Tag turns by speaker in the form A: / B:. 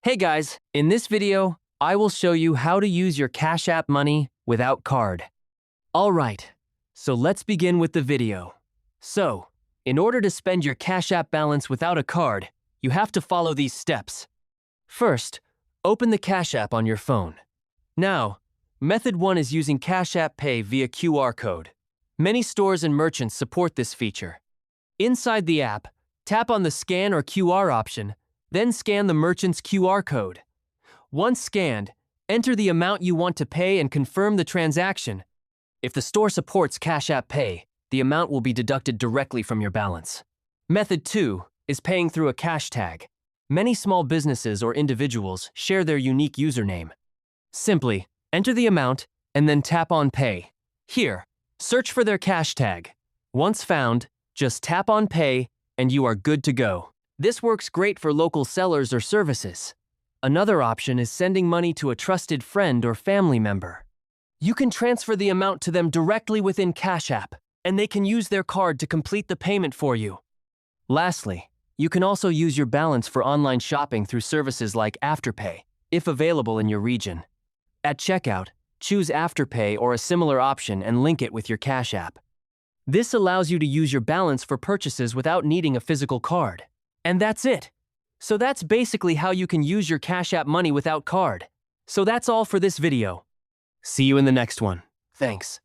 A: Hey guys, in this video, I will show you how to use your Cash App money without card. Alright, so let's begin with the video. So, in order to spend your Cash App balance without a card, you have to follow these steps. First, open the Cash App on your phone. Now, method 1 is using Cash App Pay via QR code. Many stores and merchants support this feature. Inside the app, tap on the Scan or QR option, then scan the merchant's QR code. Once scanned, enter the amount you want to pay and confirm the transaction. If the store supports Cash App Pay, the amount will be deducted directly from your balance. Method 2 is paying through a cash tag. Many small businesses or individuals share their unique username. Simply, enter the amount and then tap on Pay. Here, search for their cash tag. Once found, just tap on Pay and you are good to go. This works great for local sellers or services. Another option is sending money to a trusted friend or family member. You can transfer the amount to them directly within Cash App, and they can use their card to complete the payment for you. Lastly, you can also use your balance for online shopping through services like Afterpay, if available in your region. At checkout, choose Afterpay or a similar option and link it with your Cash App. This allows you to use your balance for purchases without needing a physical card. And that's it. So that's basically how you can use your Cash App money without card. So that's all for this video. See you in the next one. Thanks.